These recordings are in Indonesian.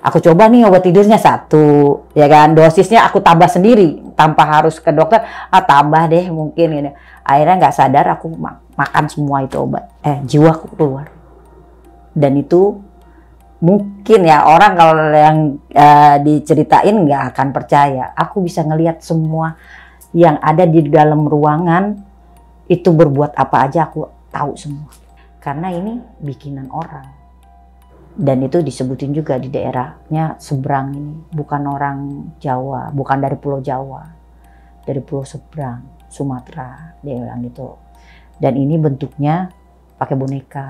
Aku coba nih obat tidurnya 1, ya kan, dosisnya aku tambah sendiri tanpa harus ke dokter. Tambah deh mungkin ini. Akhirnya nggak sadar aku makan semua itu obat. Jiwaku keluar. Dan itu mungkin ya orang kalau yang diceritain nggak akan percaya. Aku bisa ngelihat semua yang ada di dalam ruangan itu berbuat apa aja, aku tahu semua. Karena ini bikinan orang. Dan itu disebutin juga di daerahnya seberang ini. Bukan orang Jawa, bukan dari Pulau Jawa. Dari pulau seberang, Sumatera, dia bilang gitu. Dan ini bentuknya pakai boneka.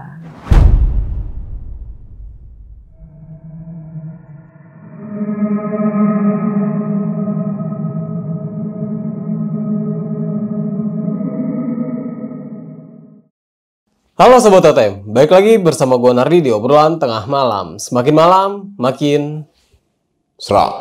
Halo Sobat Totem, balik lagi bersama gue Nardi di obrolan tengah malam. Semakin malam, makin seram.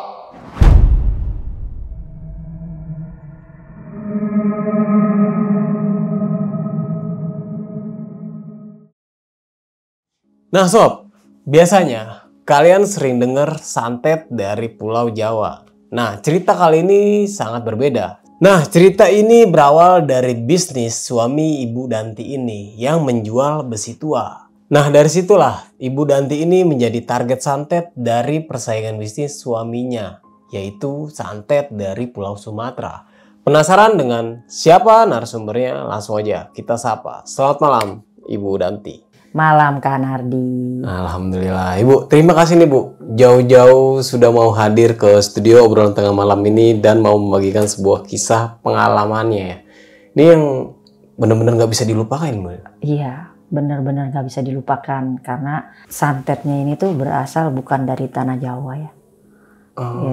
Nah Sob, biasanya kalian sering dengar santet dari Pulau Jawa. Nah cerita kali ini sangat berbeda. Nah, cerita ini berawal dari bisnis suami Ibu Danti ini yang menjual besi tua. Nah, dari situlah Ibu Danti ini menjadi target santet dari persaingan bisnis suaminya, yaitu santet dari Pulau Sumatera. Penasaran dengan siapa narasumbernya? Langsung aja kita sapa. Selamat malam, Ibu Danti. Malam Kak Nardi. Alhamdulillah. Ibu, terima kasih nih Bu. Jauh-jauh sudah mau hadir ke studio obrolan tengah malam ini dan mau membagikan sebuah kisah pengalamannya ya. Ini yang benar-benar nggak bisa dilupakan Bu. Iya, benar-benar nggak bisa dilupakan karena santetnya ini tuh berasal bukan dari tanah Jawa ya.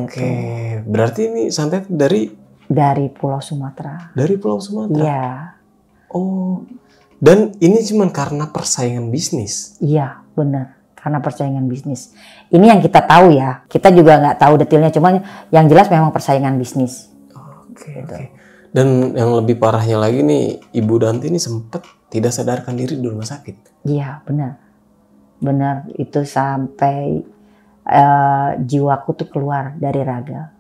Oke, Gitu. Berarti ini santet dari Pulau Sumatera. Dari Pulau Sumatera. Iya. Oh. Dan ini cuma karena persaingan bisnis. Iya, benar. Karena persaingan bisnis. Ini yang kita tahu ya. Kita juga nggak tahu detailnya. Cuma yang jelas memang persaingan bisnis. Oke. Dan yang lebih parahnya lagi nih, Ibu Danti ini sempat tidak sadarkan diri di rumah sakit. Iya, benar. Benar. Itu sampai jiwaku tuh keluar dari raga.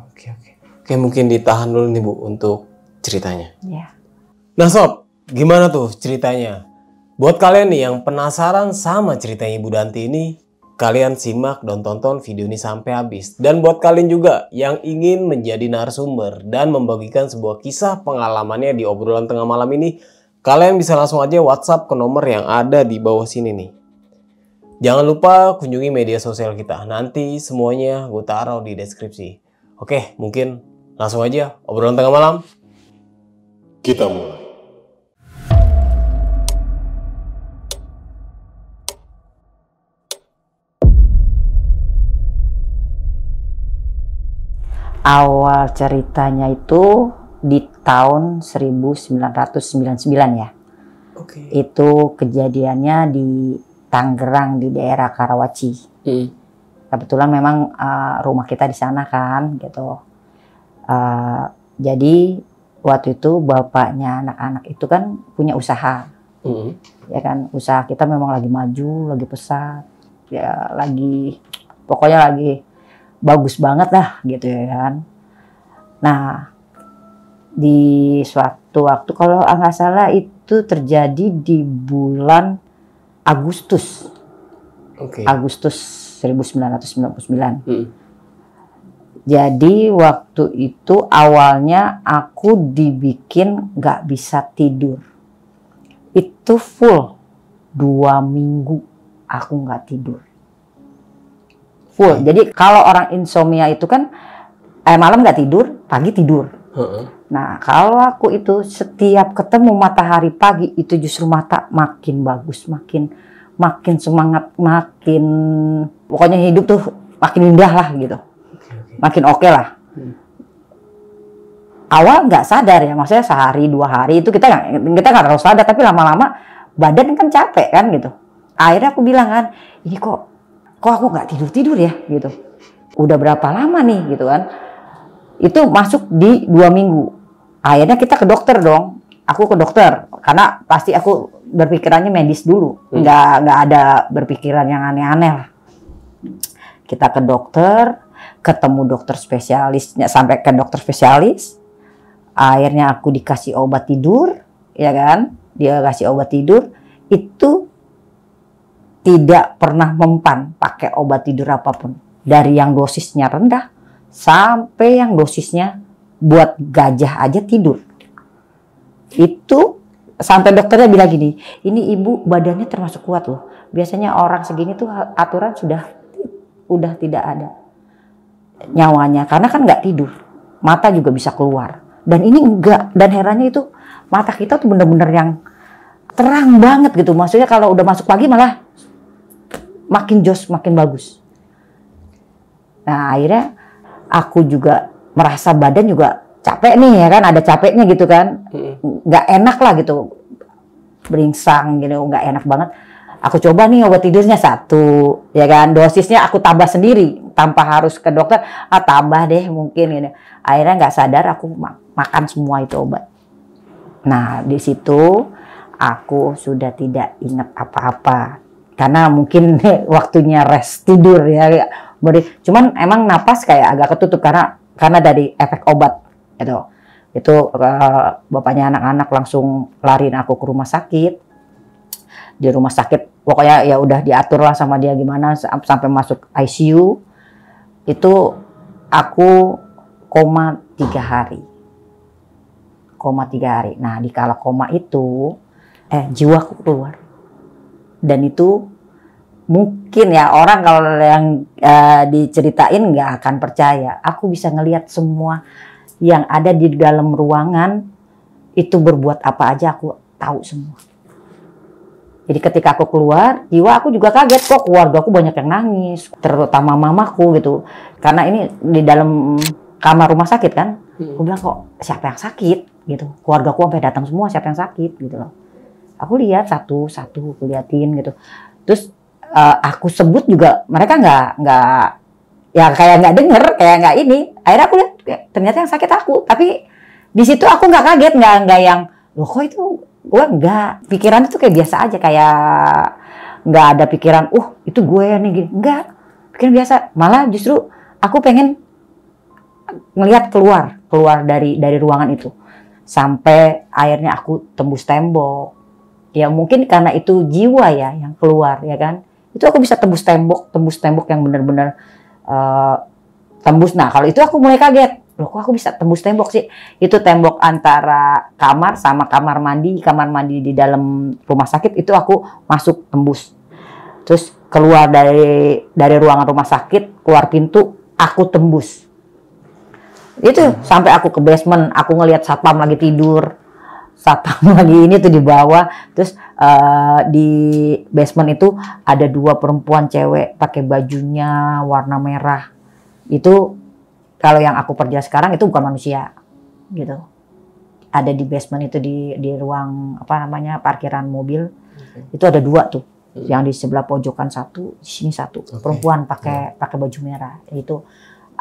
Oke, mungkin ditahan dulu nih Bu untuk ceritanya. Iya. Nah Sob, gimana tuh ceritanya? Buat kalian nih yang penasaran sama ceritanya Ibu Danti ini, kalian simak dan tonton video ini sampai habis. Dan buat kalian juga yang ingin menjadi narasumber dan membagikan sebuah kisah pengalamannya di obrolan tengah malam ini, kalian bisa langsung aja WhatsApp ke nomor yang ada di bawah sini nih. Jangan lupa kunjungi media sosial kita. Nanti semuanya gue taruh di deskripsi. Oke, mungkin langsung aja obrolan tengah malam. Kita mulai. Awal ceritanya itu di tahun 1999 ya. Oke. Itu kejadiannya di Tangerang di daerah Karawaci. Kebetulan memang rumah kita di sana kan gitu. Jadi waktu itu bapaknya anak-anak itu kan punya usaha. Ya kan, usaha kita memang lagi maju, lagi pesat. Ya pokoknya lagi bagus banget lah gitu ya kan. Nah di suatu waktu kalau nggak salah itu terjadi di bulan Agustus. Agustus 1999. Jadi waktu itu awalnya aku dibikin nggak bisa tidur. Itu full 2 minggu aku nggak tidur. Full. Jadi kalau orang insomnia itu kan malam nggak tidur, pagi tidur. Nah kalau aku itu setiap ketemu matahari pagi itu justru mata makin bagus, makin semangat, makin pokoknya hidup tuh makin indah lah gitu, makin oke lah. Awal nggak sadar ya, maksudnya sehari 2 hari itu kita nggak terlalu sadar, tapi lama-lama badan kan capek kan gitu. Akhirnya aku bilang kan, ini kok aku nggak tidur ya gitu. Udah berapa lama nih gitu kan. Itu masuk di 2 minggu. Akhirnya kita ke dokter dong. Aku ke dokter karena pasti aku berpikirannya medis dulu. Nggak ada berpikiran yang aneh-aneh lah. Kita ke dokter, ketemu dokter spesialisnya, sampai ke dokter spesialis. Akhirnya aku dikasih obat tidur, ya kan? Dia kasih obat tidur, itu tidak pernah mempan pakai obat tidur apapun. Dari yang dosisnya rendah sampai yang dosisnya buat gajah aja tidur. Itu sampai dokternya bilang gini, ini ibu badannya termasuk kuat loh. Biasanya orang segini tuh aturan udah tidak ada nyawanya, karena kan nggak tidur, mata juga bisa keluar, dan ini enggak. Dan herannya itu mata kita tuh bener-bener yang terang banget gitu, maksudnya kalau udah masuk pagi malah makin jos, makin bagus. Nah akhirnya aku juga merasa badan juga capek nih ya kan, ada capeknya gitu kan, nggak enak lah gitu, beringsang gitu, nggak enak banget. Aku coba nih obat tidurnya 1, ya kan, dosisnya aku tambah sendiri tanpa harus ke dokter. Tambah deh mungkin gitu. Akhirnya nggak sadar aku makan semua itu obat. Nah di situ aku sudah tidak ingat apa-apa karena mungkin waktunya rest tidur ya. Cuman emang napas kayak agak ketutup karena dari efek obat gitu. Itu bapaknya anak-anak langsung lariin aku ke rumah sakit. Di rumah sakit pokoknya ya udah diatur lah sama dia gimana sampai masuk ICU. Itu aku koma 3 hari. Koma 3 hari. Nah di kala koma itu jiwaku keluar. Dan itu mungkin ya orang kalau yang diceritain nggak akan percaya. Aku bisa ngelihat semua yang ada di dalam ruangan itu berbuat apa aja, aku tahu semua. Jadi ketika aku keluar, jiwa aku juga kaget, kok keluarga aku banyak yang nangis, terutama mamaku gitu. Karena ini di dalam kamar rumah sakit kan, aku bilang kok siapa yang sakit gitu. Keluarga aku sampai datang semua, siapa yang sakit gitu loh. Aku lihat satu-satu, aku liatin gitu. Terus aku sebut juga mereka nggak ya kayak nggak denger, kayak nggak ini. Akhirnya aku lihat ternyata yang sakit aku. Tapi di situ aku nggak kaget, nggak yang loh kok itu. Gue enggak, pikiran itu kayak biasa aja, kayak nggak ada pikiran, itu gue nih gini, enggak, pikiran biasa. Malah justru aku pengen ngelihat keluar dari ruangan itu, sampai akhirnya aku tembus tembok. Ya mungkin karena itu jiwa ya yang keluar ya kan, itu aku bisa tembus tembok yang benar-benar tembus. Nah kalau itu aku mulai kaget. Loh kok aku bisa tembus tembok sih? Itu tembok antara kamar sama kamar mandi di dalam rumah sakit itu aku masuk tembus. Terus keluar dari ruangan rumah sakit, keluar pintu, aku tembus. Itu sampai aku ke basement, aku ngelihat satpam lagi tidur. Satpam lagi ini tuh di bawah. Terus di basement itu ada 2 perempuan cewek pakai bajunya warna merah. Itu kalau yang aku perjelas sekarang itu bukan manusia gitu. Ada di basement itu di ruang parkiran mobil. Itu ada 2 tuh. Yang di sebelah pojokan 1, di sini 1. Perempuan pakai baju merah. Itu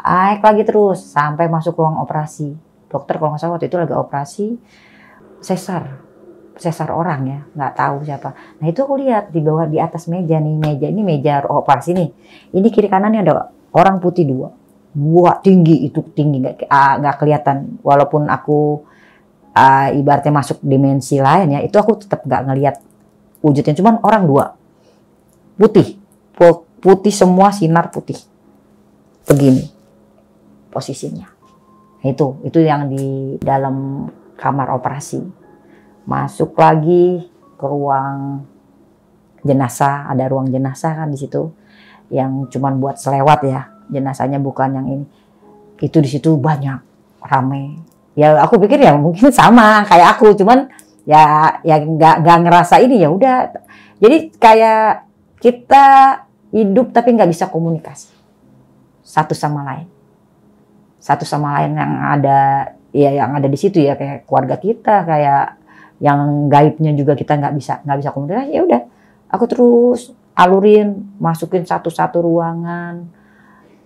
naik lagi terus sampai masuk ruang operasi. Dokter kalau nggak salah waktu itu lagi operasi sesar orang ya, nggak tahu siapa. Nah itu aku lihat di bawah, di atas meja nih, meja operasi nih. Ini kiri kanannya ada orang putih 2. Tinggi nggak kelihatan, walaupun aku ibaratnya masuk dimensi lain ya, itu aku tetap nggak ngelihat wujudnya, cuman orang 2 putih semua, sinar putih begini posisinya. Itu yang di dalam kamar operasi. Masuk lagi ke ruang jenazah, ada ruang jenazah kan di situ yang cuman buat selewat ya. Jenazahnya bukan yang ini. Itu di situ banyak, rame. Ya aku pikir ya mungkin sama kayak aku, cuman ya nggak ngerasa ini, ya udah. Jadi kayak kita hidup tapi nggak bisa komunikasi satu sama lain yang ada di situ ya, kayak keluarga kita, kayak yang gaibnya juga kita nggak bisa komunikasi. Ya udah, aku terus alurin, masukin satu-satu ruangan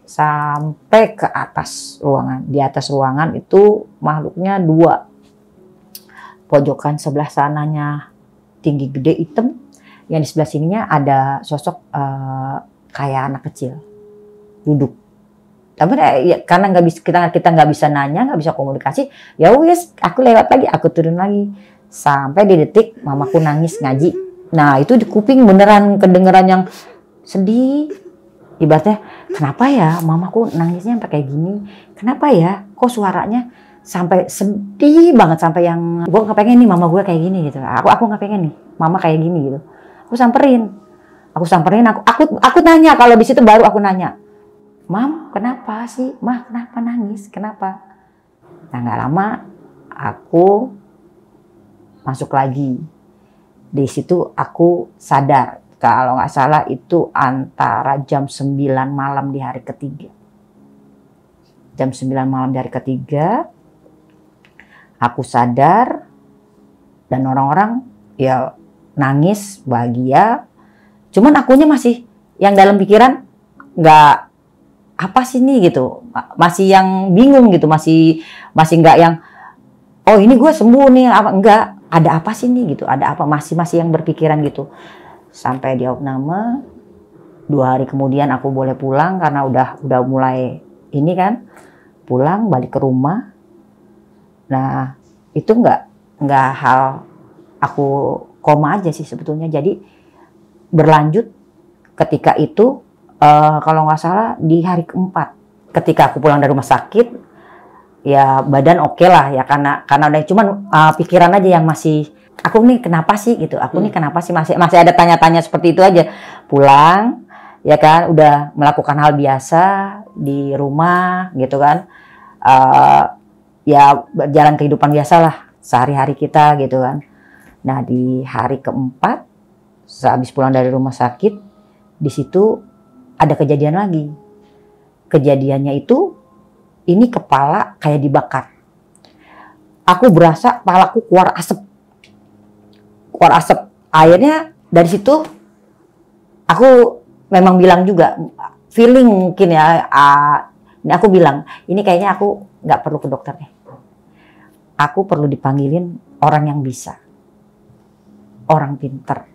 sampai ke atas ruangan. Di atas ruangan itu makhluknya 2. Pojokan sebelah sananya tinggi gede hitam, yang di sebelah sininya ada sosok kayak anak kecil. duduk. Tapi ya, karena nggak bisa, kita nggak bisa nanya, nggak bisa komunikasi, ya wes aku lewat lagi, aku turun lagi sampai di detik mamaku nangis ngaji. Nah itu di kuping beneran kedengeran yang sedih. Ibaratnya kenapa ya mamaku nangisnya sampai kayak gini? Kenapa ya? Kok suaranya sampai sedih banget, sampai yang gue nggak pengen nih mama gue kayak gini gitu. Aku nggak pengen nih mama kayak gini gitu. Aku samperin, aku nanya, kalau di situ baru aku nanya. Mam, kenapa sih? Mah, kenapa nangis? Kenapa? Nah, nggak lama aku masuk lagi. Di situ aku sadar. Kalau nggak salah itu antara jam 9 malam di hari ketiga. Jam 9 malam di hari ketiga, aku sadar. Dan orang-orang ya nangis, bahagia. Cuman akunya masih, yang dalam pikiran nggak, apa sih ini gitu, masih yang bingung gitu, masih nggak yang oh ini gue sembuh nih, apa enggak, ada apa sih nih gitu, ada apa, masih yang berpikiran gitu. Sampai di opname 2 hari kemudian aku boleh pulang karena udah mulai ini kan, pulang balik ke rumah. Nah itu nggak hal aku koma aja sih sebetulnya, jadi berlanjut ketika itu. Kalau nggak salah di hari keempat, ketika aku pulang dari rumah sakit, ya badan oke lah ya, karena udah, cuman pikiran aja yang masih, aku nih kenapa sih gitu, aku nih kenapa sih, masih ada tanya-tanya seperti itu aja. Pulang ya kan, udah melakukan hal biasa di rumah gitu kan, ya berjalan kehidupan biasa lah sehari-hari kita gitu kan. Nah di hari keempat, sehabis pulang dari rumah sakit, di situ ada kejadian lagi. Kejadiannya itu, ini kepala kayak dibakar. Aku berasa kepalaku keluar asap. Akhirnya dari situ aku memang bilang juga, feeling mungkin ya, ini aku bilang, ini kayaknya aku nggak perlu ke dokter deh. Aku perlu dipanggilin orang yang bisa. Orang pinter.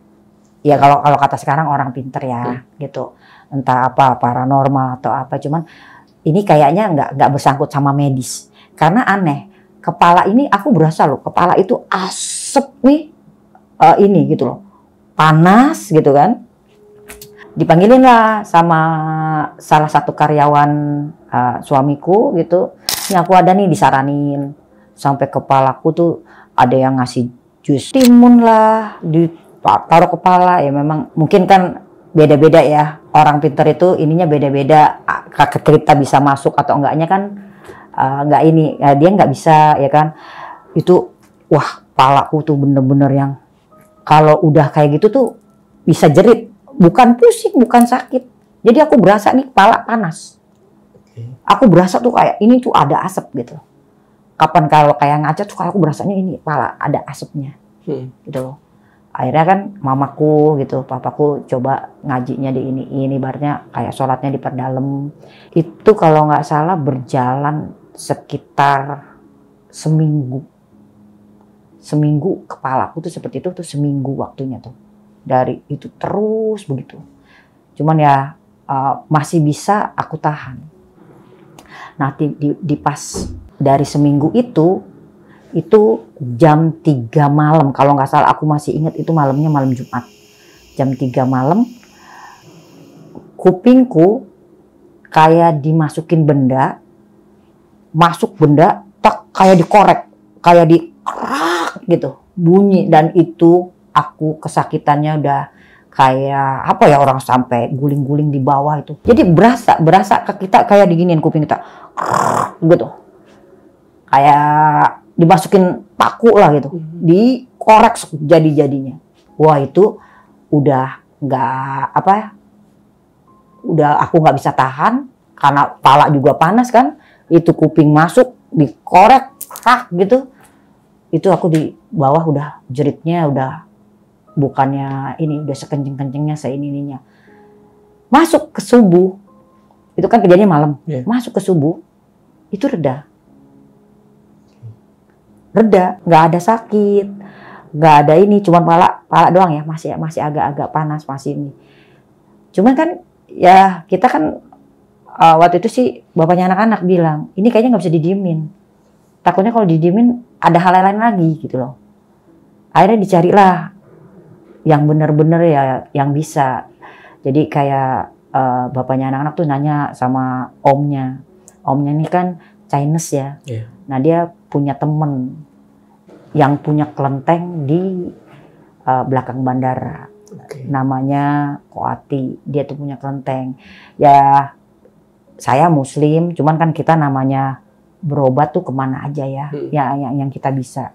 Ya kalau kata sekarang orang pinter ya gitu, entah apa paranormal atau apa, cuman ini kayaknya nggak bersangkut sama medis, karena aneh, kepala ini aku berasa loh, kepala itu asap nih, ini gitu loh, panas gitu kan. Dipanggilin lah sama salah satu karyawan suamiku gitu, ini aku ada nih, disaranin, sampai kepalaku tuh ada yang ngasih jus timun lah, taruh kepala. Ya memang mungkin kan beda-beda ya, orang pinter itu ininya beda-beda, kita bisa masuk atau enggaknya kan, enggak ini, dia nggak bisa ya kan. Itu wah, kepalaku tuh bener-bener yang kalau udah kayak gitu tuh bisa jerit, bukan pusing, bukan sakit, jadi aku berasa nih kepala panas. Aku berasa tuh kayak ini tuh ada asap gitu. Kapan kalau kayak ngaca tuh aku berasanya ini kepala ada asapnya gitu loh. Akhirnya kan mamaku gitu, papaku coba ngajinya di ini ibaratnya kayak sholatnya diperdalam. Itu kalau nggak salah berjalan sekitar seminggu. Kepalaku tuh seperti itu tuh seminggu waktunya tuh. Dari itu terus begitu. Cuman ya masih bisa aku tahan. Nah di pas dari seminggu itu jam 3 malam, kalau nggak salah aku masih ingat itu malamnya malam Jumat. Jam 3 malam, kupingku kayak dimasukin benda, masuk benda, tak kayak dikorek, kayak dikerak gitu, bunyi. Dan itu aku kesakitannya udah kayak apa ya, orang sampai guling-guling di bawah itu. Jadi berasa ke kita kayak diginiin kuping kita, gitu. Kayak dimasukin paku lah gitu, dikorek jadi-jadinya. Wah itu udah nggak apa ya, udah aku nggak bisa tahan karena pala juga panas kan. Itu kuping masuk dikorek gitu. Itu aku di bawah udah jeritnya udah bukannya ini, udah sekenceng-kencengnya seininya. Masuk ke subuh, itu kan kejadiannya malam. Masuk ke subuh itu reda, nggak ada sakit, nggak ada ini, cuman pala doang ya, masih agak-agak panas masih ini. Cuman kan ya kita kan waktu itu sih bapaknya anak-anak bilang, ini kayaknya nggak bisa didiemin. Takutnya kalau didiemin ada hal lain lagi gitu loh. Akhirnya dicarilah yang benar-benar ya, yang bisa. Jadi kayak bapaknya anak-anak tuh nanya sama omnya. Omnya ini kan Chinese ya. Yeah. Nah dia punya temen yang punya kelenteng di belakang bandara. Okay. Namanya Koati. Dia tuh punya kelenteng. Ya saya Muslim, cuman kan kita namanya berobat tuh kemana aja ya. Yang kita bisa.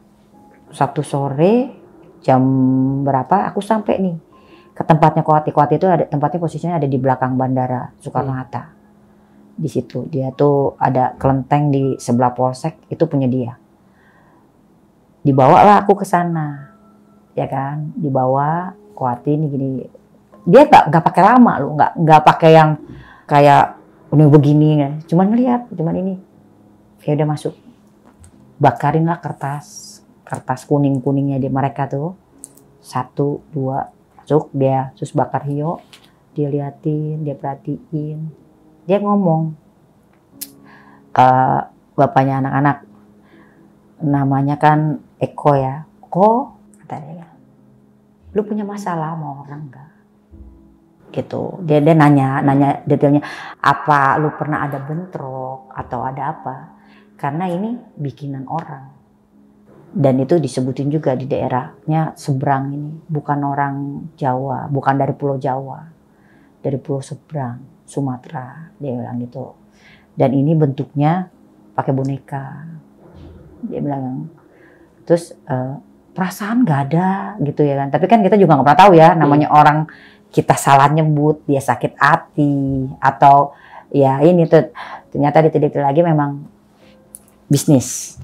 Sabtu sore jam berapa aku sampai nih ke tempatnya Koati. Koati itu ada tempatnya, posisinya ada di belakang bandara Soekarno-Hatta. Di situ dia tuh ada kelenteng di sebelah polsek, itu punya dia. Dibawalah aku ke sana, ya kan? Dibawa Koati ini gini. Dia nggak pakai lama loh, nggak pakai yang kayak begini ya. Cuman ngeliat, cuman ini. Ya udah masuk. Bakarinlah kertas kuning-kuningnya di mereka tuh. 1, 2 masuk, dia terus bakar hio, dia liatin, dia perhatiin, dia ngomong bapaknya anak-anak, namanya kan Eko ya, Ko katanya, lu punya masalah sama orang nggak? Gitu, dia nanya detailnya, apa lu pernah ada bentrok atau ada apa? Karena ini bikinan orang. Dan itu disebutin juga di daerahnya seberang ini, bukan orang Jawa, bukan dari Pulau Jawa, dari pulau seberang, Sumatera, dia bilang gitu. Dan ini bentuknya pakai boneka, dia bilang. Terus perasaan nggak ada gitu ya kan, tapi kan kita juga nggak pernah tahu ya, namanya orang kita salah nyebut, dia sakit hati atau ya ini tuh ternyata diteliti lagi memang bisnis.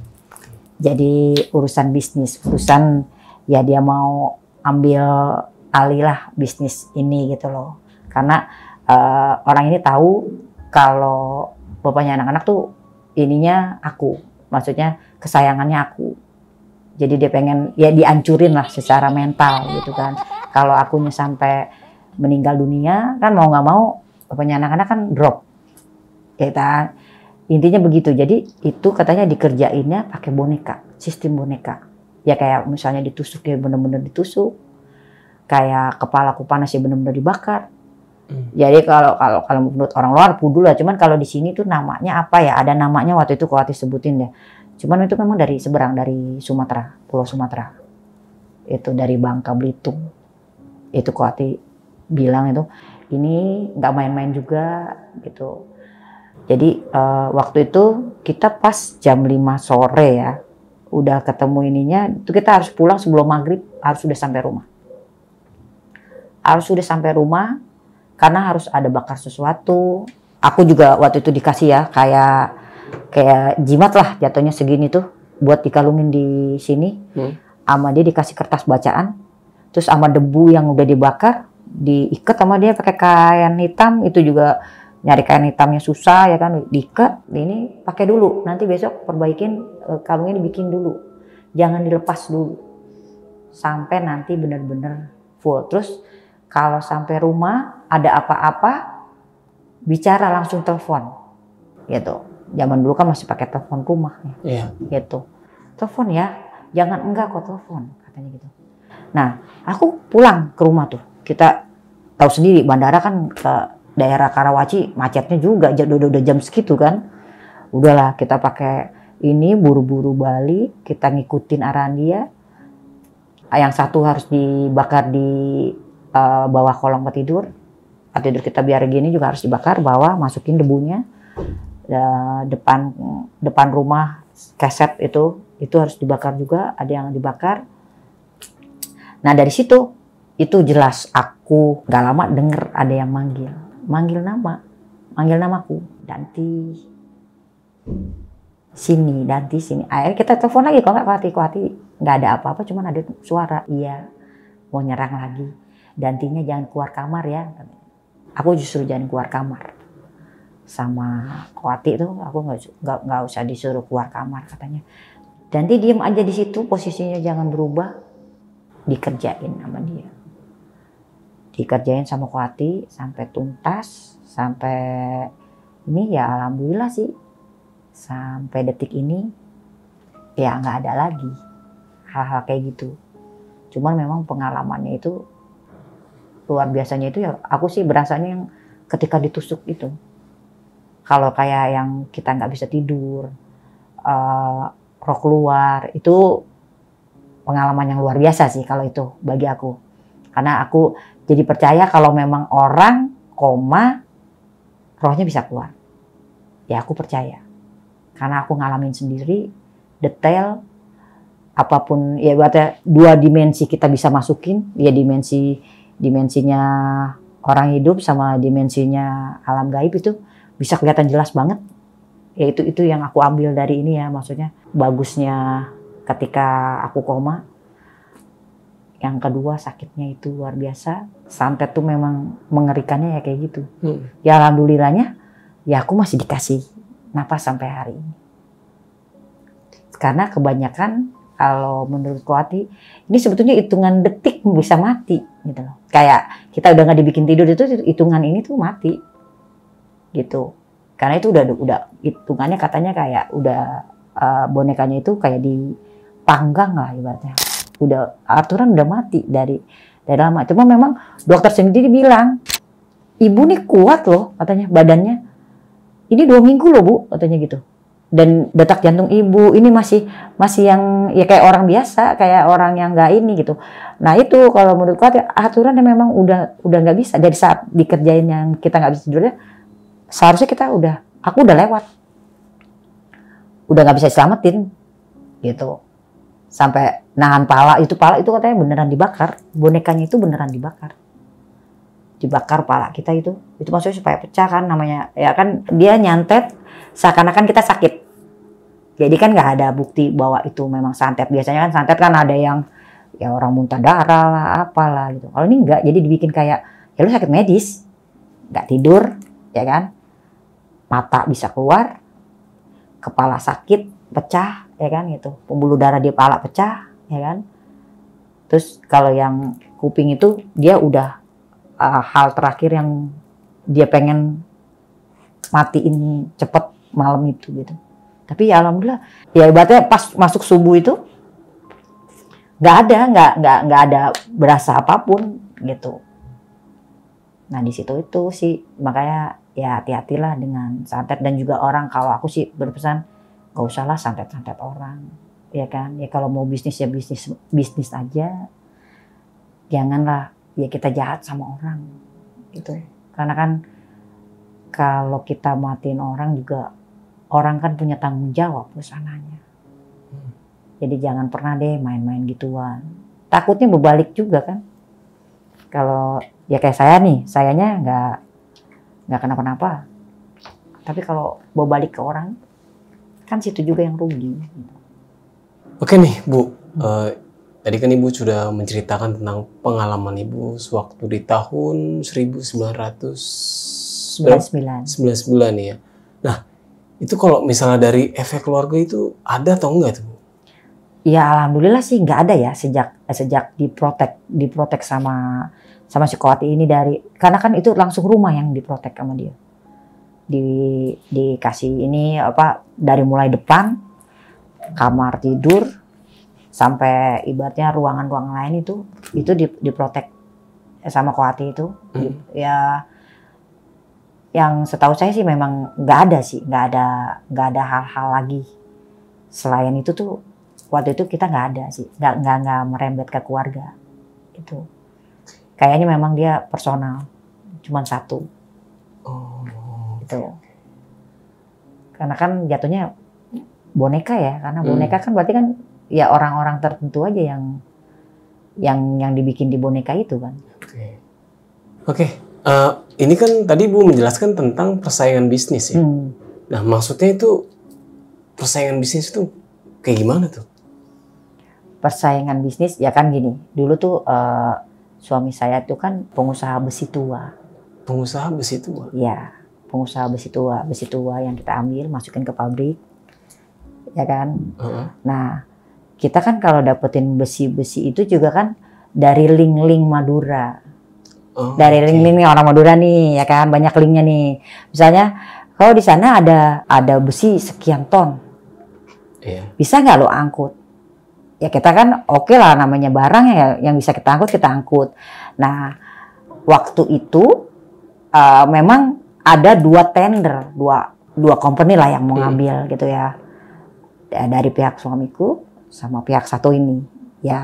Jadi urusan bisnis, urusan ya dia mau ambil alih lah bisnis ini gitu loh. Karena orang ini tahu kalau bapaknya anak-anak tuh ininya aku, maksudnya kesayangannya aku. Jadi dia pengen ya dihancurin lah secara mental gitu kan. Kalau akunya sampai meninggal dunia kan mau nggak mau bapaknya anak-anak kan drop. Kita intinya begitu. Jadi itu katanya dikerjainnya pakai boneka, sistem boneka. Ya kayak misalnya ditusuk ya benar-benar ditusuk. Kayak kepalaku panas ya benar-benar dibakar. Jadi kalau menurut orang luar pudul lah. Cuman kalau di sini tuh namanya apa ya? Ada namanya waktu itu Koati sebutin deh. Cuman itu memang dari seberang, dari Sumatera, Pulau Sumatera. Itu dari Bangka Belitung. Itu Koati bilang itu ini nggak main-main juga gitu. Jadi waktu itu kita pas jam 5 sore ya, udah ketemu ininya, itu kita harus pulang sebelum maghrib, harus sudah sampai rumah. Harus sudah sampai rumah, karena harus ada bakar sesuatu. Aku juga waktu itu dikasih ya, kayak jimat lah jatuhnya segini tuh, buat dikalungin di sini. Sama dia dikasih kertas bacaan, terus sama debu yang udah dibakar, diikat sama dia pakai kain hitam, itu juga nyari kain hitamnya susah ya kan, diikat, ini pakai dulu, nanti besok perbaikin kalungnya dibikin dulu, jangan dilepas dulu sampai nanti benar-benar full. Terus kalau sampai rumah ada apa-apa bicara langsung telepon gitu. Zaman dulu kan masih pakai telepon rumah ya, gitu. Telepon ya, jangan enggak kok telepon katanya gitu. Nah aku pulang ke rumah tuh, kita tahu sendiri bandara kan ke daerah Karawaci macetnya juga, udah jam segitu kan. Udahlah kita pakai ini buru-buru balik, kita ngikutin arahan dia. Yang satu harus dibakar di bawah kolong tidur. Tidur kita biar gini juga harus dibakar, bawah masukin debunya. Depan rumah keset itu harus dibakar juga, ada yang dibakar. Nah dari situ itu jelas aku gak lama denger ada yang manggil namaku, Danti sini. Akhirnya kita telepon lagi, kok nggak Koati, nggak ada apa-apa, cuman ada suara, iya mau nyerang lagi. Dantinya jangan keluar kamar ya. Aku justru jangan keluar kamar sama Koati itu, aku nggak usah disuruh keluar kamar katanya. Danti diem aja di situ, posisinya jangan berubah, dikerjain sama dia. Dikerjain sama Koati sampai tuntas, sampai Ini ya alhamdulillah sih sampai detik ini ya nggak ada lagi hal-hal kayak gitu. Cuman memang pengalamannya itu luar biasanya itu ya aku sih berasanya yang ketika ditusuk itu. Kalau kayak yang kita nggak bisa tidur, roh keluar, itu pengalaman yang luar biasa sih kalau itu bagi aku. Karena aku jadi percaya kalau memang orang koma, rohnya bisa keluar. Ya aku percaya. Karena aku ngalamin sendiri, detail, apapun, ya berarti 2 dimensi kita bisa masukin, ya dimensinya orang hidup sama dimensinya alam gaib itu bisa kelihatan jelas banget. Ya itu yang aku ambil dari ini ya, maksudnya bagusnya ketika aku koma. Yang kedua sakitnya itu luar biasa. Santet tuh memang mengerikannya ya kayak gitu. Ya alhamdulillahnya ya aku masih dikasih napas sampai hari ini. Karena kebanyakan kalau menurut Wati ini sebetulnya hitungan detik bisa mati gitu loh. Kayak kita udah nggak dibikin tidur itu hitungan ini tuh mati gitu. Karena itu udah hitungannya katanya kayak udah bonekanya itu kayak dipanggang lah ibaratnya. Udah aturan udah mati dari lama. Cuma memang dokter sendiri bilang ibu nih kuat loh katanya badannya. Ini 2 minggu loh Bu katanya gitu. Dan detak jantung ibu ini masih yang ya kayak orang biasa, kayak orang yang nggak ini gitu. Nah itu kalau menurutku aturannya memang udah nggak bisa. Dari saat dikerjain yang kita nggak bisa tidurnya, seharusnya aku udah lewat, udah nggak bisa selamatin gitu. Sampai nahan pala itu katanya beneran dibakar, bonekanya itu beneran dibakar pala kita itu maksudnya supaya pecah kan, namanya ya kan dia nyantet seakan-akan kita sakit. Jadi kan nggak ada bukti bahwa itu memang santet. Biasanya kan santet kan ada yang ya orang muntah darah lah, apalah gitu. Kalau ini enggak, jadi dibikin kayak ya lu sakit medis, nggak tidur, ya kan? Mata bisa keluar, kepala sakit, pecah, ya kan gitu. Pembuluh darah di kepala pecah, ya kan? Terus kalau yang kuping itu dia udah hal terakhir yang dia pengen matiin cepet malam itu gitu. Tapi ya alhamdulillah, ya ibaratnya pas masuk subuh itu nggak ada berasa apapun gitu. Nah di situ itu sih makanya ya hati-hatilah dengan santet. Dan juga orang, kalau aku sih berpesan nggak usahlah santet orang, ya kan? Ya kalau mau bisnis ya bisnis aja, janganlah ya kita jahat sama orang gitu. Karena kan kalau kita matiin orang juga, orang kan punya tanggung jawab kesananya. Jadi jangan pernah deh main-main gituan. Takutnya berbalik juga kan. Kalau ya kayak saya nih, sayanya nggak kenapa-napa. Tapi kalau berbalik ke orang, kan situ juga yang rugi. Oke nih Bu, tadi kan Ibu sudah menceritakan tentang pengalaman Ibu sewaktu di tahun 1999 nih ya. Nah, itu kalau misalnya dari efek keluarga itu ada atau enggak tuh Bu? Ya alhamdulillah sih nggak ada ya sejak diprotek sama si Kowati ini karena kan itu langsung rumah yang diprotek sama dia. Dikasih ini dari mulai depan kamar tidur sampai ibaratnya ruangan-ruangan lain itu diprotek sama Kowati itu. Ya yang setahu saya sih memang nggak ada hal-hal lagi selain itu tuh. Waktu itu kita nggak ada sih, nggak merembet ke keluarga itu. Kayaknya memang dia personal, cuman satu. Gitu. Karena kan jatuhnya boneka ya, karena boneka kan berarti kan ya orang-orang tertentu aja yang dibikin di boneka itu kan. Oke. Ini kan tadi Bu menjelaskan tentang persaingan bisnis ya. Nah maksudnya itu persaingan bisnis itu kayak gimana tuh? Persaingan bisnis ya kan gini. Dulu tuh suami saya tuh kan pengusaha besi tua. Pengusaha besi tua? Iya, pengusaha besi tua. Besi tua yang kita ambil masukin ke pabrik, ya kan. Nah kita kan kalau dapetin besi-besi itu juga kan dari link-link Madura. Dari link-link nih orang Madura nih, ya kan, banyak linknya nih. Misalnya Kalau di sana ada besi sekian ton, bisa nggak lo angkut? Ya kita kan oke lah, namanya barang ya yang bisa kita angkut. Nah waktu itu memang ada 2 tender, dua company lah yang mau ngambil gitu ya, dari pihak suamiku sama pihak satu ini. Ya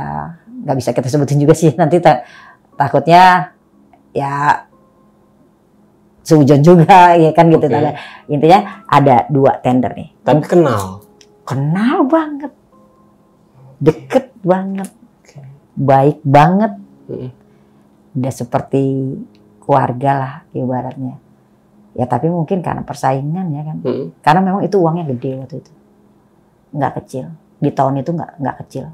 nggak bisa kita sebutin juga sih, nanti takutnya ya sehujan juga ya kan gitu. Intinya ada 2 tender nih. Tapi kenal banget, deket banget, baik banget, udah seperti keluarga lah ibaratnya. Ya tapi mungkin karena persaingan ya kan, karena memang itu uangnya gede waktu itu, nggak kecil. Di tahun itu nggak kecil,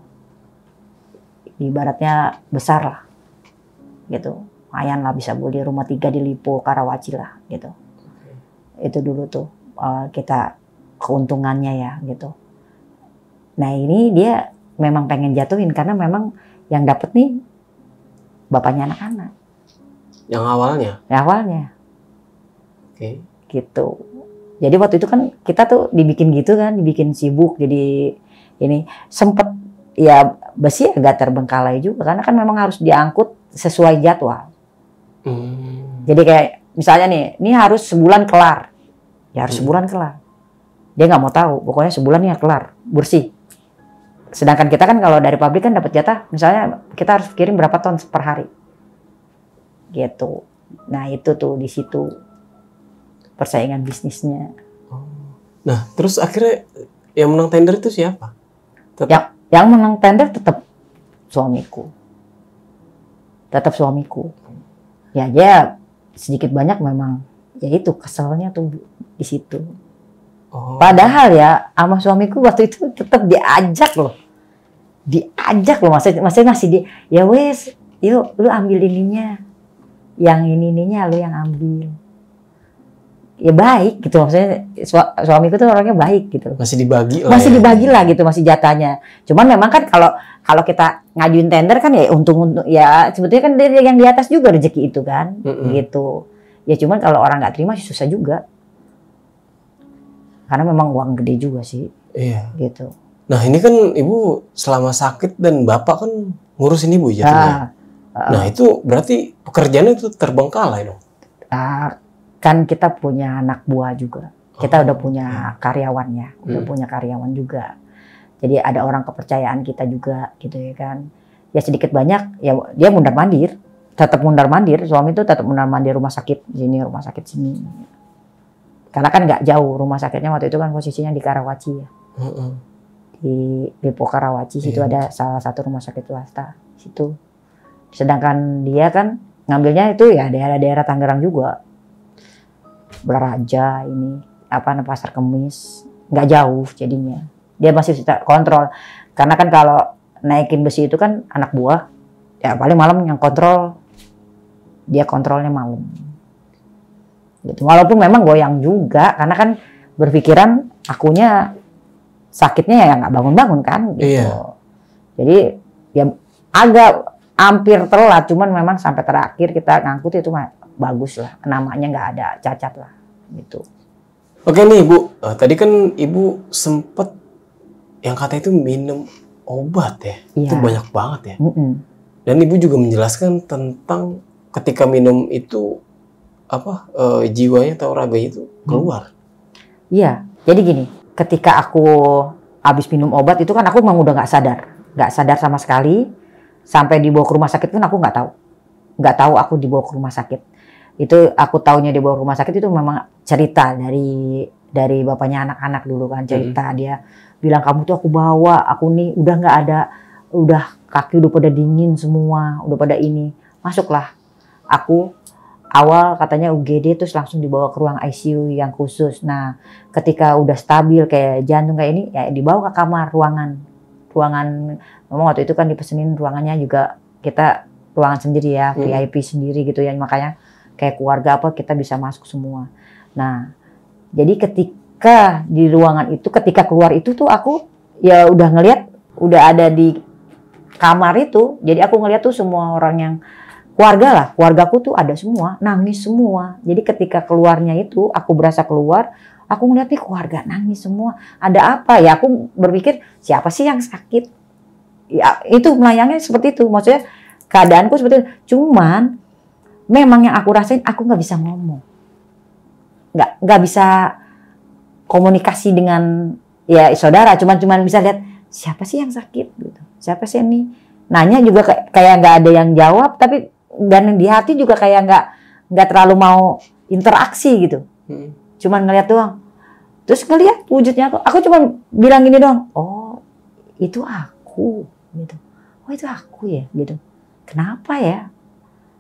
ibaratnya besar lah gitu. Lumayan lah, bisa beli rumah 3 di Lipo, Karawaci lah gitu. Itu dulu tuh kita keuntungannya ya gitu. Nah ini dia memang pengen jatuhin karena memang yang dapet nih bapaknya anak-anak. Yang awalnya? Yang awalnya. Gitu. Jadi waktu itu kan kita tuh dibikin gitu kan, dibikin sibuk, jadi ini sempet ya besi agak terbengkalai juga karena kan memang harus diangkut sesuai jadwal. Jadi kayak misalnya nih, ini harus sebulan kelar, ya harus sebulan kelar. Dia nggak mau tahu, pokoknya sebulan ya kelar, bersih. Sedangkan kita kan kalau dari pabrik kan dapat jatah, misalnya kita harus kirim berapa ton per hari, gitu. Nah itu tuh di situ persaingan bisnisnya. Nah terus akhirnya yang menang tender itu siapa? Yang menang tender tetap suamiku. Ya dia sedikit banyak memang ya itu keselnya tuh di situ. Padahal ya sama suamiku waktu itu tetap diajak loh, maksudnya masih ya wes, yuk lu ambil ininya, yang ininya lu yang ambil. Ya baik gitu, maksudnya suamiku tuh orangnya baik gitu. Masih dibagi lah gitu, masih jatahnya. Cuman memang kan kalau kita ngajuin tender kan ya untung ya sebetulnya kan dari yang di atas juga rezeki itu kan, gitu. Ya cuman kalau orang nggak terima susah juga. Karena memang uang gede juga sih. Iya. Gitu. Nah ini kan ibu selama sakit dan bapak kan ngurusin ibu jatuhnya. Nah itu berarti pekerjaannya itu terbengkalai dong. Kan kita punya anak buah juga. Kita udah punya karyawannya, punya karyawan juga. Jadi ada orang kepercayaan kita juga gitu ya kan. Ya sedikit banyak ya dia mundar-mandir, tetap mundar-mandir. Suami itu tetap mundar-mandir rumah sakit sini. Karena kan nggak jauh rumah sakitnya waktu itu kan posisinya di Karawaci ya. Di Lipo Karawaci situ ada salah satu rumah sakit swasta situ. Sedangkan dia kan ngambilnya itu ya daerah-daerah Tangerang juga. Belaraja ini Pasar Kemis, nggak jauh jadinya. Dia masih bisa kontrol. Karena kan kalau naikin besi itu kan anak buah, ya paling malam yang kontrol, dia kontrolnya malam. Gitu. Walaupun memang goyang juga, karena kan berpikiran akunya sakitnya ya nggak bangun-bangun kan. Gitu. Iya. Jadi ya agak hampir telat, cuman memang sampai terakhir kita ngangkut itu bagus lah, namanya nggak ada cacat lah, gitu. Oke nih Bu, tadi kan Ibu sempet yang kata itu minum obat ya, itu banyak banget ya. Dan Ibu juga menjelaskan tentang ketika minum itu jiwanya atau raganya itu keluar. Iya, jadi gini, ketika aku habis minum obat itu kan aku memang udah nggak sadar sama sekali, sampai dibawa ke rumah sakit pun aku nggak tahu aku dibawa ke rumah sakit. Itu aku taunya dibawa ke rumah sakit itu memang cerita dari bapaknya anak-anak dulu kan, cerita dia bilang kamu tuh aku bawa, aku nih udah nggak ada, udah kaki udah pada dingin semua, udah pada ini, masuklah aku awal katanya UGD terus langsung dibawa ke ruang ICU yang khusus. Nah ketika udah stabil kayak jantung kayak ini ya dibawa ke kamar ruangan memang waktu itu kan dipesenin ruangannya juga kita ruangan sendiri ya, VIP sendiri gitu ya, makanya kayak keluarga kita bisa masuk semua. Nah, jadi ketika di ruangan itu, ketika keluar itu tuh aku ya udah ngelihat, udah ada di kamar itu. Jadi aku ngelihat tuh semua orang yang keluarga lah, keluargaku tuh ada semua, nangis semua. Jadi ketika keluarnya itu, aku berasa keluar, aku ngeliat nih keluarga nangis semua. Ada apa ya? Aku berpikir siapa sih yang sakit? Ya itu melayangnya seperti itu. Maksudnya keadaanku seperti itu. Cuman memang yang aku rasain, aku nggak bisa ngomong, nggak bisa komunikasi dengan ya saudara. Cuman bisa lihat siapa sih yang sakit gitu, siapa sih ini. Nanya juga kayak nggak ada yang jawab, tapi dan di hati juga kayak nggak terlalu mau interaksi gitu. Cuman ngeliat doang. Terus ngeliat wujudnya aku cuma bilang gini doang. Oh, itu aku gitu. Oh, itu aku ya gitu. Kenapa ya?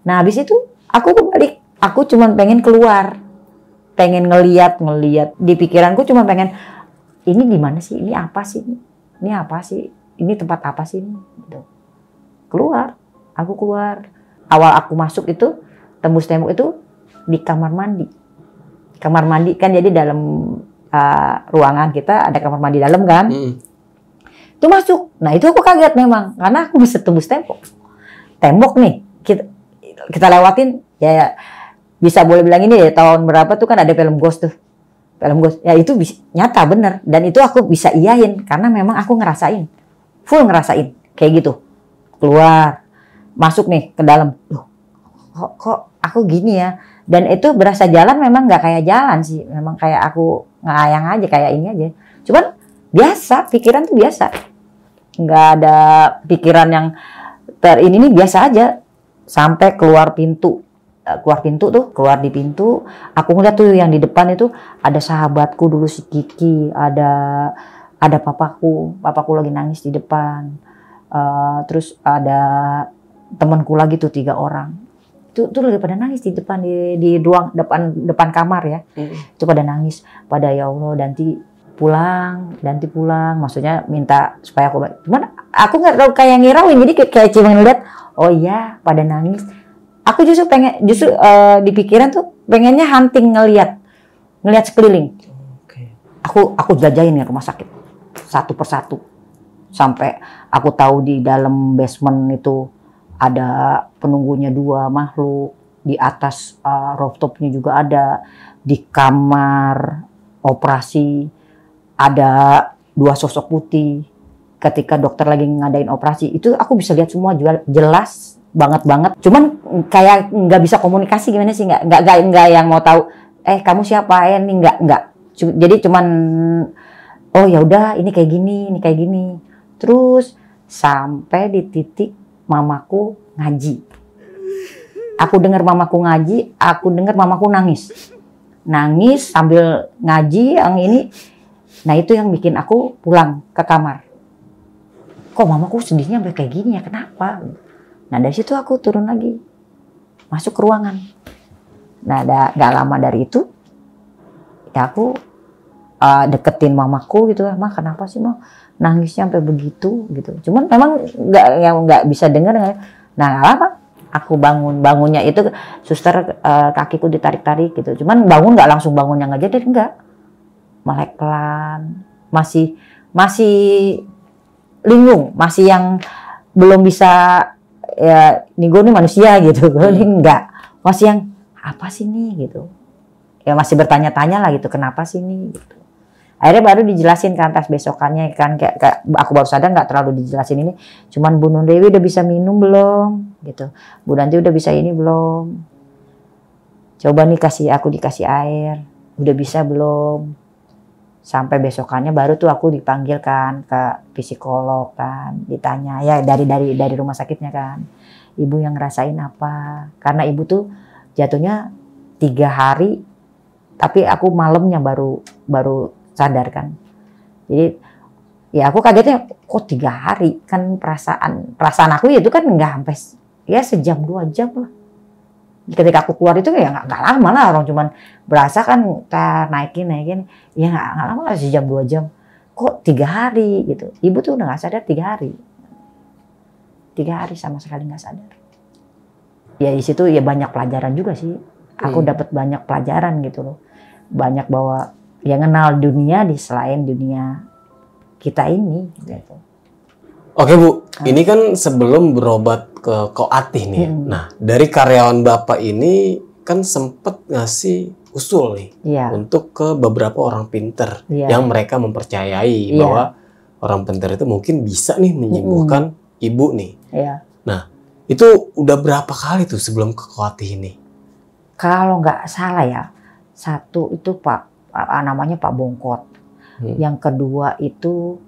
Nah, habis itu aku balik. Aku cuma pengen keluar. Pengen ngeliat di pikiranku cuma pengen ini di mana sih? Ini apa sih? Ini apa sih? Ini tempat apa sih ini? Gitu. Keluar. Aku keluar. Awal aku masuk itu tembus tembok itu di kamar mandi. Kamar mandi kan jadi dalam ruangan kita ada kamar mandi dalam kan. Itu masuk. Nah itu aku kaget memang karena aku bisa tembus tembok. Tembok nih kita lewatin ya bisa boleh bilang ini ya tahun berapa tuh kan ada film Ghost tuh. Film Ghost. Ya itu nyata bener dan itu aku bisa iyain karena memang aku ngerasain. Full ngerasain kayak gitu. Keluar. Masuk nih ke dalam, loh kok aku gini ya, dan itu berasa jalan memang nggak kayak jalan sih, memang kayak aku ngayang aja kayak ini aja, cuman biasa, pikiran tuh biasa, nggak ada pikiran yang ini nih biasa aja, sampai keluar pintu tuh, keluar di pintu, aku ngeliat tuh yang di depan itu ada sahabatku dulu si Kiki, ada papaku lagi nangis di depan, terus ada temanku lagi tuh 3 orang tuh lagi pada nangis di depan di ruang depan kamar ya. Itu pada nangis pada ya Allah Danti pulang maksudnya minta supaya cuman aku nggak tahu kayak ngirauin jadi kayak cuma ngeliat oh iya pada nangis. Aku justru di pikiran tuh pengennya hunting ngeliat sekeliling. Aku jajain ya rumah sakit satu persatu sampai aku tahu di dalam basement itu ada penunggunya 2 makhluk, di atas rooftopnya juga ada, di kamar operasi ada 2 sosok putih. Ketika dokter lagi ngadain operasi, itu aku bisa lihat semua jelas banget. Cuman kayak nggak bisa komunikasi gimana sih, nggak yang mau tahu, kamu siapa? Ini nggak. Jadi cuman oh ya udah ini kayak gini. Terus sampai di titik mamaku ngaji. Aku dengar mamaku ngaji, aku dengar mamaku nangis sambil ngaji yang ini. Nah itu yang bikin aku pulang ke kamar. Kok mamaku sedihnya sampai kayak gini ya, kenapa? Nah dari situ aku turun lagi, masuk ke ruangan. Nah gak lama dari itu, ya aku deketin mamaku gitu, "Ma kenapa sih Ma nangisnya sampai begitu?" gitu. Cuman memang nggak bisa dengar. Nah nggak lama aku bangunnya itu suster kakiku ditarik-tarik gitu. Cuman nggak langsung bangun yang aja deh, enggak. Melek pelan, masih linglung, masih yang belum bisa ya nih gue nih manusia gitu. Gue nih enggak, masih yang apa sih nih gitu. Ya masih bertanya-tanya lah gitu, kenapa sih nih gitu. Akhirnya baru dijelasin kan pas besokannya kan kayak aku baru sadar nggak terlalu dijelasin ini. Cuman Bu Nun Dewi udah bisa minum belum gitu. Bu Danti udah bisa ini belum. Coba nih dikasih air. Udah bisa belum. Sampai besokannya baru tuh aku dipanggil kan ke psikolog kan. Ditanya ya dari rumah sakitnya kan. Ibu yang ngerasain apa? Karena ibu tuh jatuhnya 3 hari. Tapi aku malamnya baru sadar kan. Jadi ya aku kagetnya kok 3 hari kan perasaan aku itu kan nggak sampai ya sejam 2 jam lah. Ketika aku keluar itu ya nggak lama lah, orang cuman berasa kan naikin ya nggak lama lah, sejam 2 jam. Kok 3 hari gitu. Ibu tuh udah nggak sadar 3 hari. 3 hari sama sekali nggak sadar. Ya di situ ya banyak pelajaran juga sih. Aku dapat banyak pelajaran gitu loh. Banyak bahwa ya kenal dunia di selain dunia kita ini gitu. Oke Bu, ini kan sebelum berobat ke Koatih nih. Nah, dari karyawan Bapak ini kan sempet ngasih usul nih Iya. untuk ke beberapa orang pinter Iya. yang mereka mempercayai Iya. bahwa orang pinter itu mungkin bisa nih menyembuhkan ibu nih. Iya. Nah, itu udah berapa kali tuh sebelum ke Koatih ini? Kalau nggak salah ya, satu itu namanya Pak Bongkot. Yang kedua itu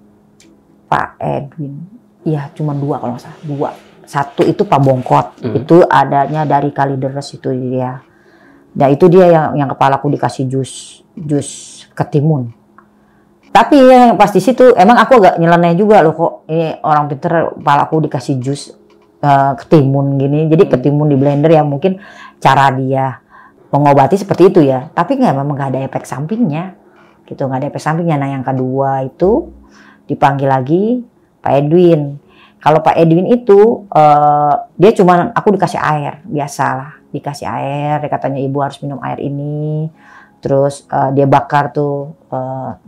Pak Edwin. Iya, cuma 2 kalau nggak salah. 2. Satu itu Pak Bongkot. Itu adanya dari Kalideres itu dia. Nah itu dia yang kepalaku dikasih jus ketimun. Tapi yang pas di situ emang aku agak nyeleneh juga loh kok. Ini orang pinter kepalaku dikasih jus ketimun gini. Jadi ketimun di blender ya mungkin cara dia mengobati seperti itu ya. Tapi memang nggak ada efek sampingnya. Gitu, nggak ada efek sampingnya. Nah yang kedua itu dipanggil lagi Pak Edwin. Kalau Pak Edwin itu dia cuman aku dikasih air biasalah, dikasih air. Dia katanya ibu harus minum air ini. Terus dia bakar tuh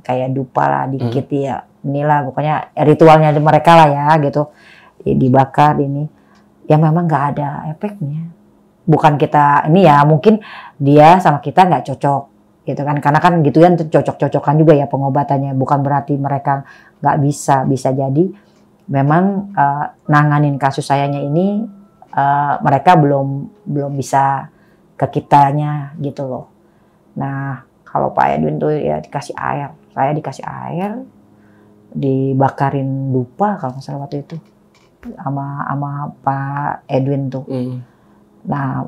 kayak dupa lah dikit ya. Inilah pokoknya ritualnya mereka lah ya gitu. Dibakar ini. Ya memang nggak ada efeknya. Bukan kita ini ya mungkin dia sama kita nggak cocok gitu kan, karena kan gitu kan cocok-cocokan juga ya pengobatannya, bukan berarti mereka nggak bisa jadi memang nanganin kasus sayanya ini mereka belum bisa ke kitanya gitu loh. Nah kalau Pak Edwin tuh ya dikasih air, saya dikasih air dibakarin dupa kalau nggak salah waktu itu sama Pak Edwin tuh. Nah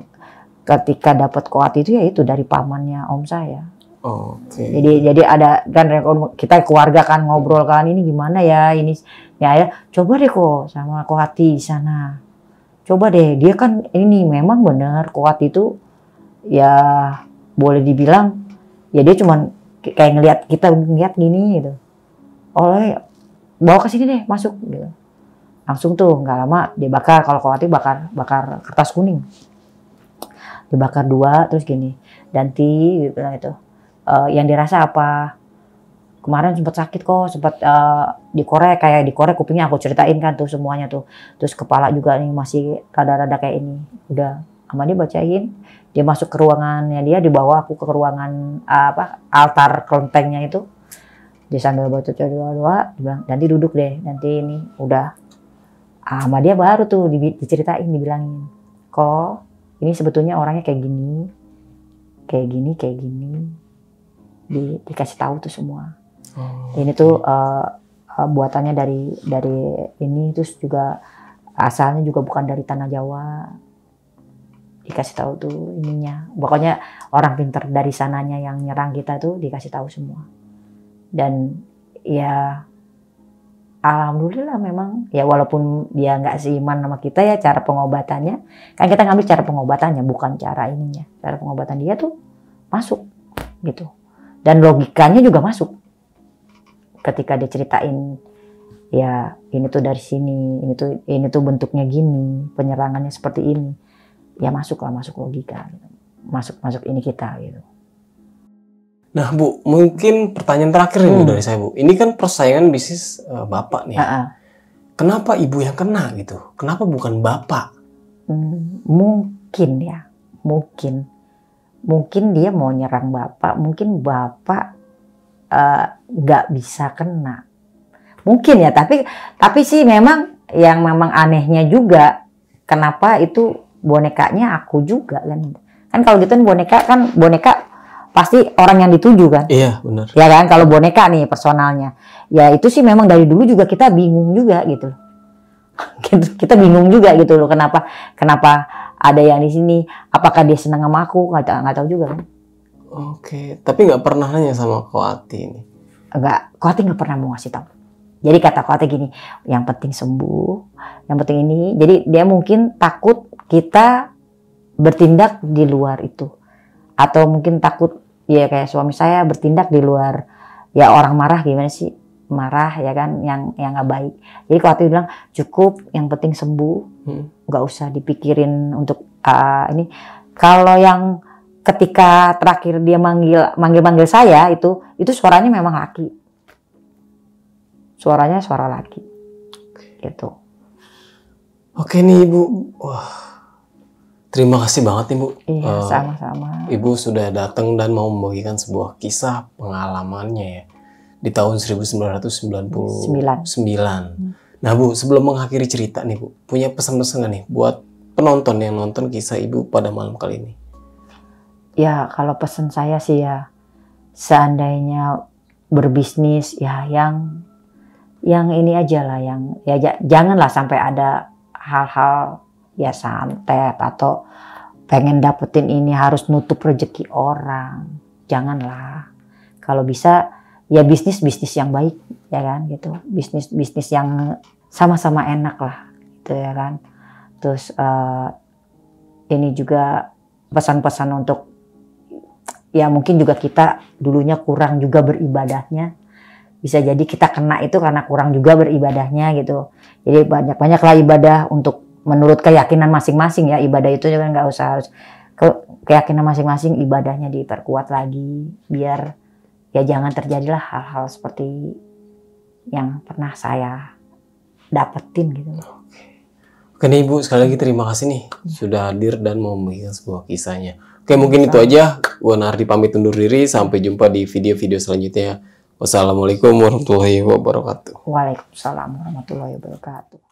ketika dapat koat itu ya itu dari pamannya om saya. Oke. Jadi ada kan kita keluarga kan ngobrol kan ini gimana ya ini ya coba deh kok sama Koati di sana. Coba deh dia kan ini memang benar Koat itu ya boleh dibilang ya dia cuman kayak ngelihat kita ngeliat gini gitu. Oleh bawa ke sini deh masuk gitu. Langsung tuh nggak lama dia bakar, kalau Koati bakar kertas kuning. Dibakar 2 terus gini Danti bilang itu yang dirasa apa kemarin sempat sakit kok sempat dikorek kupingnya aku ceritain kan tuh semuanya tuh terus kepala juga nih masih rada-rada kayak ini udah sama dia bacain dia masuk ke ruangannya dia dibawa aku ke ruangan altar kelentengnya itu dia sambil baca doa dia bilang Danti duduk deh nanti ini udah sama dia baru tuh diceritain dibilangin kok ini sebetulnya orangnya kayak gini. Dikasih tahu tuh semua. Ini tuh buatannya dari ini terus juga asalnya juga bukan dari tanah Jawa. Dikasih tahu tuh ininya. Pokoknya orang pintar dari sananya yang nyerang kita tuh dikasih tahu semua. Dan ya alhamdulillah memang ya walaupun dia nggak seiman sama kita ya cara pengobatannya kan kita ngambil cara pengobatannya bukan cara ininya, cara pengobatan dia tuh masuk gitu dan logikanya juga masuk ketika dia ceritain ya ini tuh dari sini ini tuh bentuknya gini penyerangannya seperti ini ya masuk logika gitu. masuk ini kita gitu. Nah Bu, mungkin pertanyaan terakhir nih dari saya Bu. Ini kan persaingan bisnis Bapak nih. Kenapa Ibu yang kena gitu? Kenapa bukan Bapak? Mungkin ya, mungkin dia mau nyerang Bapak. Mungkin Bapak nggak bisa kena. Mungkin ya, tapi sih memang yang memang anehnya juga kenapa itu bonekanya aku juga kan? Kan kalau gitu boneka pasti orang yang dituju kan? Iya benar. Ya kan kalau boneka nih personalnya, ya itu sih memang dari dulu juga kita bingung juga gitu. Kita bingung juga gitu loh kenapa ada yang di sini? Apakah dia senang sama aku? Nggak tahu juga kan? Oke, tapi nggak pernah nanya sama Koati ini? Enggak, Koati nggak pernah mau ngasih tahu. Jadi kata Koati gini, yang penting sembuh, yang penting ini. Jadi dia mungkin takut kita bertindak di luar itu, atau mungkin takut ya kayak suami saya bertindak di luar ya orang marah gimana sih marah ya kan yang nggak baik. Jadi Koati bilang cukup yang penting sembuh, nggak usah dipikirin untuk ini. Kalau yang ketika terakhir dia manggil saya itu suaranya memang laki, suaranya suara laki gitu. Oke nih Ibu, wah terima kasih banget nih Bu. Iya, sama-sama. Ibu sudah datang dan mau membagikan sebuah kisah pengalamannya ya di tahun 1999. Nah Bu, sebelum mengakhiri cerita nih Bu, punya pesan-pesan nggak nih buat penonton yang nonton kisah Ibu pada malam kali ini? Ya kalau pesan saya sih ya, seandainya berbisnis ya yang ini aja lah, yang ya janganlah sampai ada hal-hal ya santet atau pengen dapetin ini harus nutup rezeki orang. Janganlah. Kalau bisa ya bisnis yang baik ya kan gitu. Bisnis yang sama-sama enak lah gitu ya kan. Terus ini juga pesan-pesan untuk ya mungkin juga kita dulunya kurang juga beribadahnya. Bisa jadi kita kena itu karena kurang juga beribadahnya gitu. Jadi banyak-banyaklah ibadah untuk menurut keyakinan masing-masing ya. Ibadah itu juga nggak usah harus keyakinan masing-masing, ibadahnya diperkuat lagi biar ya jangan terjadilah hal-hal seperti yang pernah saya dapetin gitu. Oke nih Ibu, sekali lagi terima kasih nih sudah hadir dan mau membagikan sebuah kisahnya. Oke, mungkin itu aja. Gua Nardi pamit undur diri. Sampai jumpa di video-video selanjutnya. Wassalamualaikum warahmatullahi wabarakatuh. Waalaikumsalam warahmatullahi wabarakatuh.